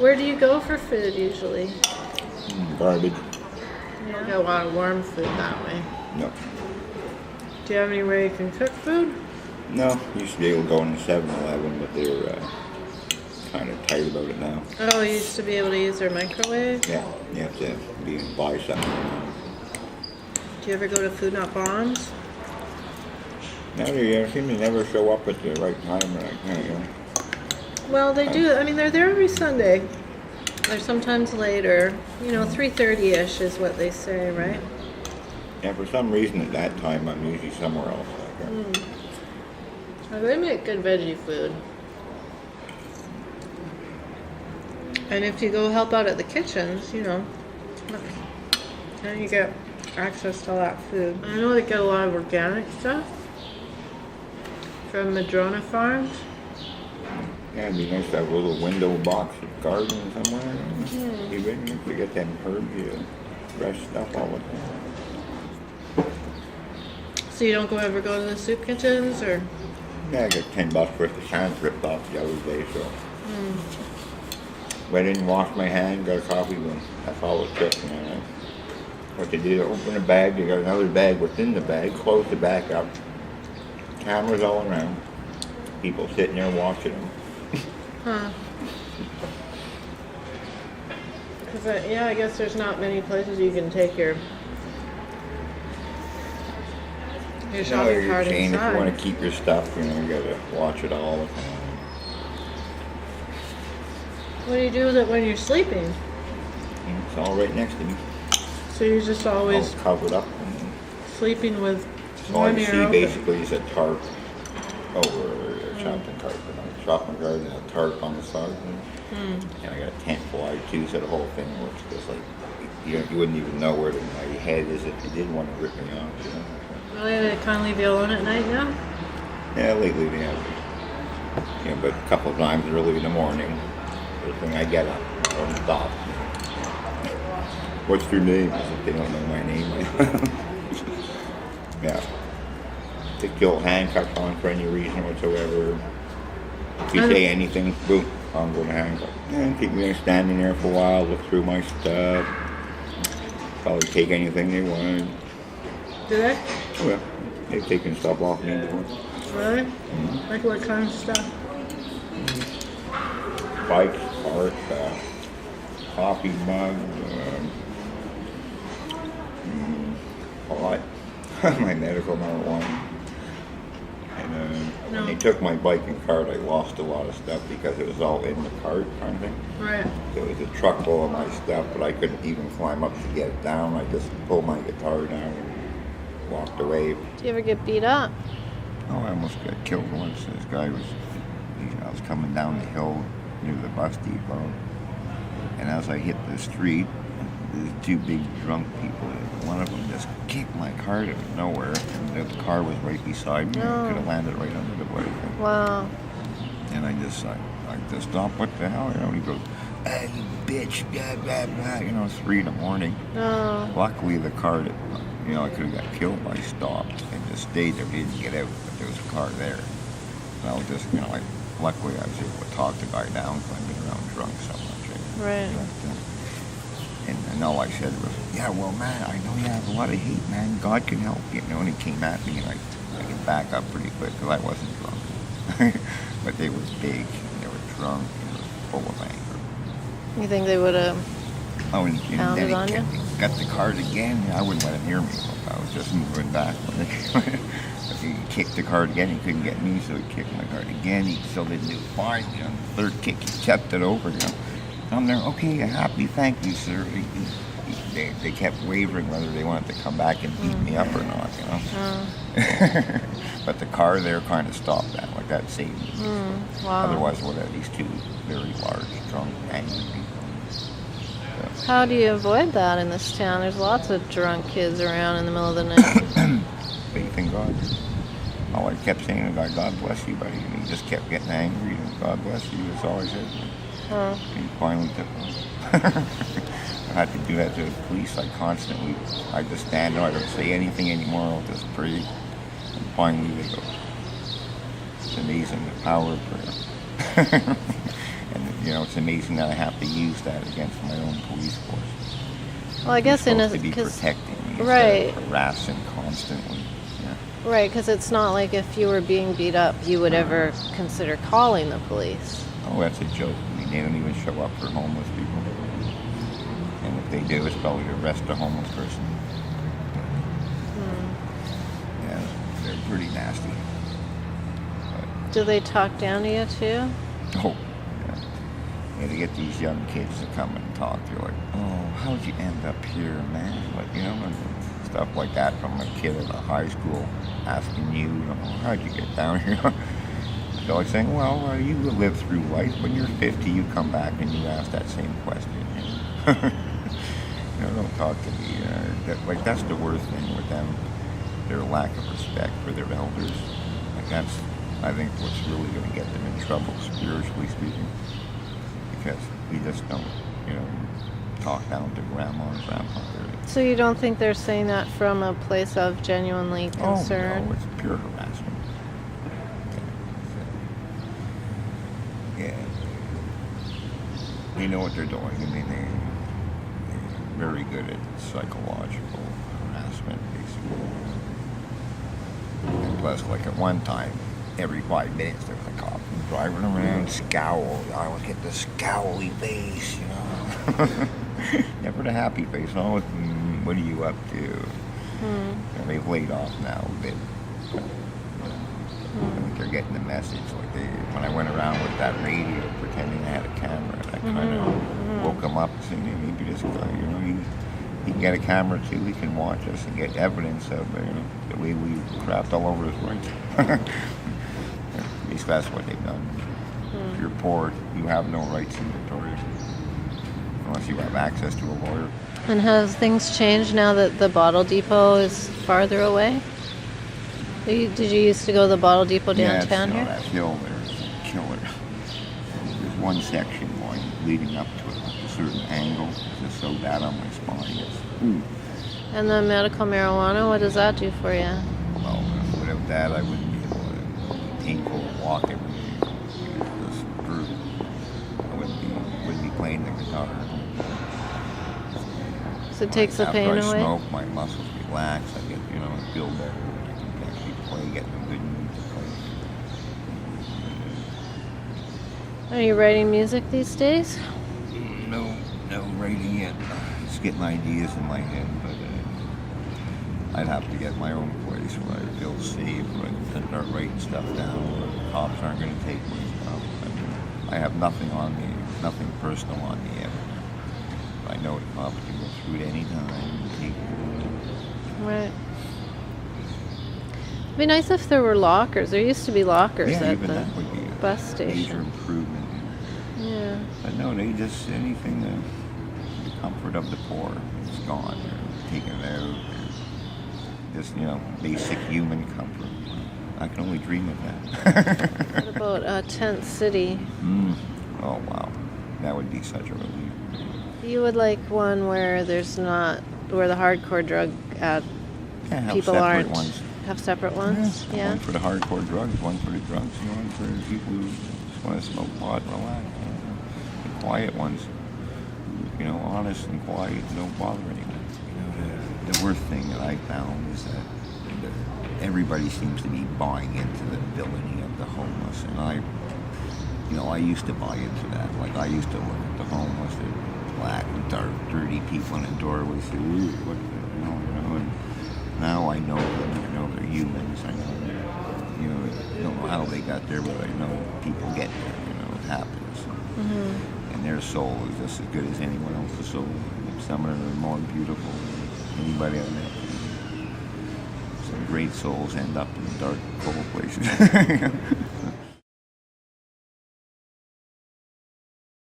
Where do you go for food usually? Garbage. You don't get a lot of warm food that way. No. Do you have anywhere you can cook food? No. Used to be able to go in 7-Eleven, but they're kind of tight about it now. Oh, you used to be able to use their microwave? Yeah. You have to buy something. Do you ever go to Food Not Bombs? No, they seem to never show up at the right time. Well, they do. I mean, they're there every Sunday. They're sometimes later. 3:30ish is what they say, right? Yeah, for some reason at that time I'm usually somewhere else. They make good veggie food. And if you go help out at the kitchens, then you get access to all that food. I know they get a lot of organic stuff from Madrona Farms. Yeah, it'd be nice to have a little window box of garden somewhere. Even if you get them herbs, fresh stuff all the time. So you don't ever go to the soup kitchens, or? Yeah, I got $10 worth of hands ripped off the other day, so. Went in, washed my hand, got a coffee, and that's all it took. What they did, open a bag, they got another bag within the bag, closed the bag up, cameras all around, people sitting there watching them. Huh. Cause I guess there's not many places you can take your shopping cart If you inside. want to keep your stuff, you gotta watch it all the time. What do you do with it when you're sleeping? It's all right next to me. So you're just always All covered up. And sleeping with all one you ear see open. basically is a tarp over a shopping cart. Shopping cart and a tarp on the side. And I got a tent fly too, so the whole thing works just like you wouldn't even know where my head is if you did want to rip me off. Really, they kind of leave you alone at night now? Yeah, lately they have. But a couple of times early in the morning, first thing I get up, I don't stop. What's your name? If they don't know my name. Yeah. Take your handcuffs on for any reason whatsoever. If you say anything, boom, I'm going to handcuff. And keep me standing there for a while, look through my stuff. Probably take anything they want. Do they? Oh, yeah. They've taken stuff off me before. Really? Like what kind of stuff? Bikes, parts, coffee mug, pot, my medical marijuana. And when they took my bike and cart, I lost a lot of stuff because it was all in the cart kind of thing. Right. There was a truck full of my stuff, but I couldn't even climb up to get it down. I just pulled my guitar down and walked away. Do you ever get beat up? Oh, I almost got killed once. This guy was, I was coming down the hill near the bus depot, and as I hit the street, these two big drunk people, one of them just kicked my car out of nowhere, and the car was right beside me. I could have landed right under the bike. Wow. And I just stopped, what the hell? And he goes, "Ah, you bitch, blah, blah, blah." 3 in the morning. Oh. Luckily, the car that, I could have got killed, but I stopped and just stayed there. We didn't get out, but there was a car there. And I was just, luckily I was able to talk the guy down because I'd been around drunk so much. Right. And all I said was, "Yeah, well, man, I know you have a lot of hate, man. God can help you." And he came at me, and I could back up pretty quick because I wasn't drunk. But they were big, and they were drunk, and they were full of anger. You think they would have And pounded then on you? got the cart again. I wouldn't let him hear me. I was just moving back. He kicked the cart again. He couldn't get me, so he kicked my cart again. He still didn't do fine. The third kick, he kept it over. I'm there. "Okay, happy, thank you, sir." They kept wavering whether they wanted to come back and beat me up or not. But the car there kind of stopped that. Like that saved me. Wow. Otherwise, I would have had these two very large, drunk, angry people. So. How do you avoid that in this town? There's lots of drunk kids around in the middle of the night. Faith in God. All I kept saying to God, "God bless you, buddy." And he just kept getting angry. And "God bless you." That's all I said. Oh. He finally took me. I had to do that to the police. I just stand there. I don't say anything anymore. I'll just pray. And finally they go, "It's amazing the power of prayer." And you know, it's amazing that I have to use that against my own police force. Well, I guess They're in a, supposed to be cause, protecting me instead right, of harassing constantly. Yeah. right, because it's not like if you were being beat up, you would ever consider calling the police. Oh, that's a joke. I mean, they don't even show up for homeless people. And if they do, it's probably to arrest a homeless person. Yeah, they're pretty nasty. Do they talk down to you too? Oh, yeah. Yeah, they get these young kids to come and talk. You're like, oh, how'd you end up here, man? Like, you know, and stuff like that from a kid at a high school asking you, how'd you get down here? So I saying, well, you live through life. When you're 50, you come back and you ask that same question. You know, don't talk to me. That's the worst thing with them. Their lack of respect for their elders. Like that's, I think, what's really going to get them in trouble, spiritually speaking. Because we just don't, you know, talk down to grandma and grandpa. So you don't think they're saying that from a place of genuinely concern? Oh, no, it's pure harassment. Yeah. They know what they're doing. I mean, they're very good at psychological harassment, basically. And plus, like at one time, every 5 minutes, there's a cop driving around, scowl. I look at the scowly face, you know. Never the happy face. Always, what are you up to? And they've laid off now a bit. I think they're getting the message. Like when I went around with that radio pretending I had a camera, I kind of woke them up and said, hey, maybe this guy, you know, he can get a camera too. He can watch us and get evidence of, you know, the way we crapped all over his rights. At least that's what they've done. If you're poor, you have no rights in Victoria unless you have access to a lawyer. And has things changed now that the bottle depot is farther away? Did you used to go to the bottle depot downtown here? here? That hill there is a killer. There's one section going leading up to it at a certain angle. It's just so bad on my spine. And the medical marijuana, what does that do for you? Well, without that, I wouldn't be able to painful to walk every day. It's just brutal. I wouldn't be playing the guitar. So it takes the pain After I away? smoke, my muscles relax. I get, you know, I feel better. I can actually play, get in a good mood to play. Are you writing music these days? No writing yet. Just getting ideas in my head, but I'd have to get my own place where I feel safe, where I can start writing stuff down, where the cops aren't going to take my stuff. I have nothing on me, nothing personal on me yet. I know the cops can go through it any time and take it. Right. It'd be nice if there were lockers. There used to be lockers Yeah, at even the that would be a bus major station. improvement. Yeah. But no, they just, anything, the comfort of the poor is gone. They're taken out. Just, you know, basic human comfort. I can only dream of that. What about Tent City? Oh, wow. That would be such a relief. You would like one where there's not, where the hardcore drug Yeah, have people separate aren't, ones. have separate ones? Yeah. One for the hardcore drugs, one for the drugs, and one for the people who just want to smoke pot and relax. The quiet ones, you know, honest and quiet, don't bother anyone. You know, the worst thing that I found is that everybody seems to be buying into the villainy of the homeless, and I used to buy into that. Like, I used to look at the homeless, the black, dark, dirty people in the doorway, say, ooh, what the, you know, and now I know them, I know they're humans, I know, you know, I don't know how they got there, but I know people get there, you know, it happens. And their soul is just as good as anyone else's soul. Some of them are more beautiful than anybody I've met. Some great souls end up in dark, cold places.